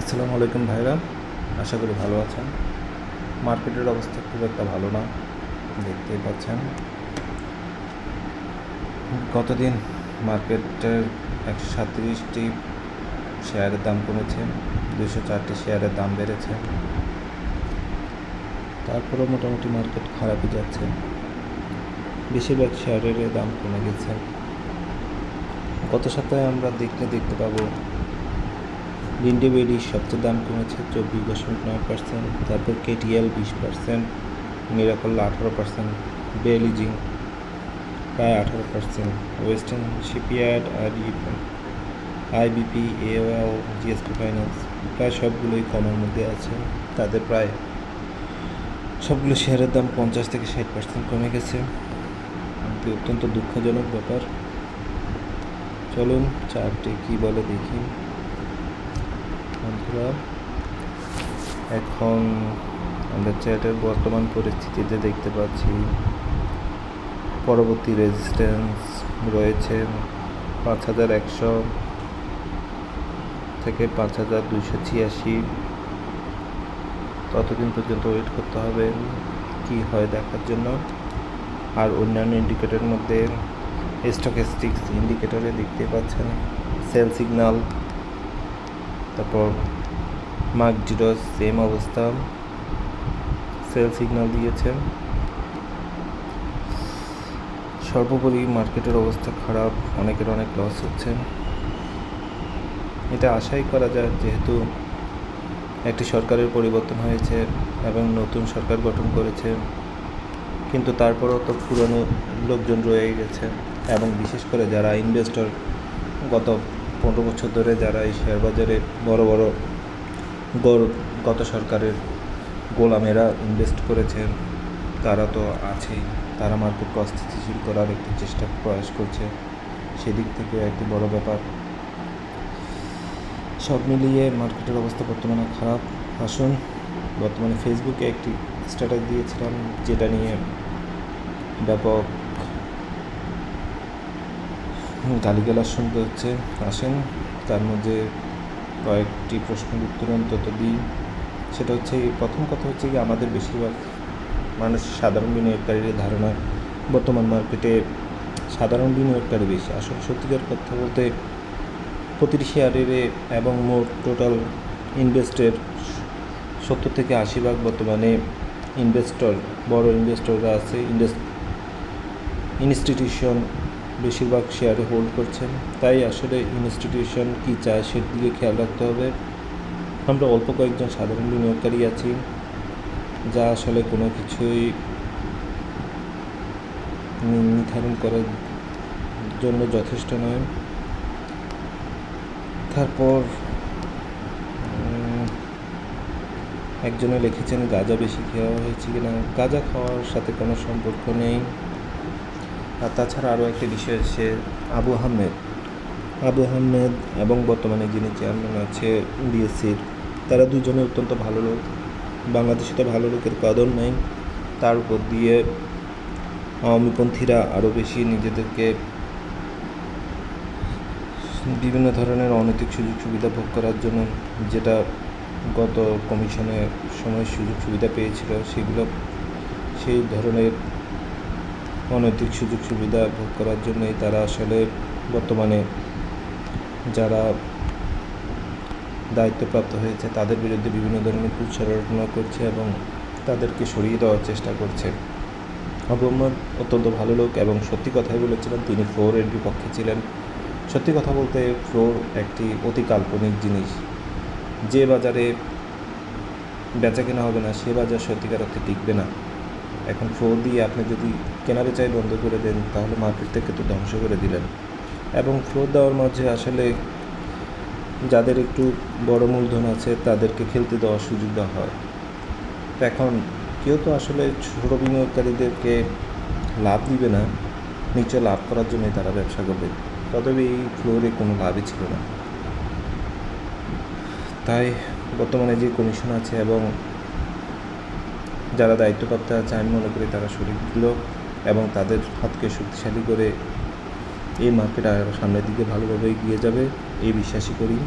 আসসালামু আলাইকুম ভাইরা, আশা করি ভালো আছেন। মার্কেটের অবস্থা খুব একটা ভালো না, দেখতেই পাচ্ছেন। গতদিন মার্কেটের 137টি শেয়ারের দাম কমেছে, 204টি শেয়ারের দাম বেড়েছে। তারপরেও মোটামুটি মার্কেট খারাপই যাচ্ছে, বেশিরভাগ শেয়ারের দাম কমে গেছে। গত সপ্তাহে আমরা দেখতে পাবো ইন্ডিবেডি সবচেয়ে দাম কমেছে 24.9%, তারপর কেটিএল 20%, মিরাকল 18%, বেলিজিং প্রায় 18%, western shipyard, IBP, AOL, GSP finance প্রায় সবগুলোই কমের মধ্যে আছে। তাদের প্রায় সবগুলো শেয়ারের দাম 50 থেকে 60% কমে গেছে। এটি অত্যন্ত দুঃখজনক ব্যাপার। চলুন চার্টে কী বলে দেখি বন্ধুরা। এখন আমরা চার্টের বর্তমান পরিস্থিতিতে দেখতে পাচ্ছি পরবর্তী রেজিস্ট্যান্স রয়েছে 5100 থেকে 5286। ততদিন পর্যন্ত ওয়েট করতে হবে কি হয় দেখার জন্য। আর অন্যান্য ইন্ডিকেটরের মধ্যে স্টকেস্টিক্স ইন্ডিকেটরে দেখতে পাচ্ছেন সেল সিগন্যাল, তারপর মার্ক জিরো সেম অবস্থা, সেল সিগন্যাল দিয়েছেন। সর্বোপরি মার্কেটের অবস্থা খারাপ, অনেকের অনেক লস হচ্ছে। এটা আশাই করা যায়, যেহেতু একটি সরকারের পরিবর্তন হয়েছে এবং নতুন সরকার গঠন করেছে, কিন্তু তারপরেও তো পুরনো লোকজন রয়ে গেছে। এবং বিশেষ করে যারা ইনভেস্টর, গত 15 বছর ধরে যারা এই শেয়ার বাজারে গত সরকারের গোলামেরা ইনভেস্ট করেছেন, তারা তো আছেই। তারা মার্কেটকে অস্থিতিশীল করার একটি প্রয়াস করছে, সেদিক থেকে একটি বড় ব্যাপার। সব মিলিয়ে মার্কেটের অবস্থা বর্তমানে খারাপ। আসুন, বর্তমানে ফেসবুকে একটি স্ট্যাটাস দিয়েছিলাম যেটা নিয়ে ব্যাপক গালিগালাজ শুনতে হচ্ছে। আসেন তার মধ্যে কয়েকটি প্রশ্নের উত্তর অন্তত দিই। সেটা হচ্ছে, প্রথম কথা হচ্ছে কি, আমাদের বেশিরভাগ মানুষ সাধারণ বিনিয়োগকারীর ধারণা বর্তমান মার্কেটে সাধারণ বিনিয়োগকারী বেশি। আসলে সত্যিকার কথা বলতে প্রতিটি শেয়ারের এবং মোট টোটাল ইনভেস্টের 70 থেকে 80% বর্তমানে বড় ইনভেস্টররা আছে। ইনস্টিটিউশন বেশিরভাগ শেয়ারে হোল্ড করছেন। তাই আসলে ইনস্টিটিউশন কী চায় সেদিকে খেয়াল রাখতে হবে। আমরা অল্প কয়েকজন সাধারণ বিনিয়োগকারী আছি, যা আসলে কোনো কিছুই নির্ধারণ করার জন্য যথেষ্ট নয়। তারপর একজনে লিখেছেন গাঁজা বেশি খাওয়া হয়েছে কিনা। গাঁজা খাওয়ার সাথে কোনো সম্পর্ক নেই। আর তাছাড়া আরও একটি বিষয় হচ্ছে আবু আহমেদ এবং বর্তমানে যিনি চেয়ারম্যান আছে বিএসসির, তারা দুজনে অত্যন্ত ভালো লোক। বাংলাদেশে তো ভালো লোকের কদর নেই, তার উপর দিয়ে আওয়ামীপন্থীরা আরও বেশি নিজেদেরকে বিভিন্ন ধরনের অনৈতিক সুযোগ সুবিধা ভোগ করার জন্য, যেটা গত কমিশনের সময় সুযোগ সুবিধা পেয়েছিল, সেই ধরনের অনৈতিক সুযোগ সুবিধা ভোগ করার জন্যই তারা আসলে বর্তমানে যারা দায়িত্বপ্রাপ্ত হয়েছে তাদের বিরুদ্ধে বিভিন্ন ধরনের কুৎসারণা করছে এবং তাদেরকে সরিয়ে দেওয়ার চেষ্টা করছে। আবু আহমেদ অত্যন্ত ভালো লোক এবং সত্যি কথাই বলেছিলেন। তিনি ফ্লোরের বিপক্ষে ছিলেন। সত্যি কথা বলতে ফ্লোর একটি অতি কাল্পনিক জিনিস। যে বাজারে বেচা কেনা হবে না, সে বাজার সত্যিকার অর্থে টিকবে না। এখন ফ্লোর দিয়ে আপনি যদি কেনাবেচাই বন্ধ করে দেন, তাহলে মার্কেট থেকে তো ধ্বংস করে দিলেন। এবং ফ্লোর দেওয়ার মাঝে আসলে যাদের একটু বড় মূলধন আছে তাদেরকে খেলতে দেওয়ার সুযোগ দেওয়া হয়। এখন কেউ তো আসলে ছোট বিনিয়োগকারীদেরকে লাভ দিবে না, নিচে লাভ করার জন্যই তারা ব্যবসা করবে। তবে এই ফ্লোরে কোনো লাভই ছিল না। তাই বর্তমানে যে কমিশন আছে এবং যারা দায়িত্বপ্রাপ্ত আছে, আমি মনে করি তারা সঠিক লোক এবং তাদের হাতকে শক্তিশালী করে এই মার্কেট আর সামনের দিকে ভালোভাবে এগিয়ে যাবে, এই বিশ্বাসই করি।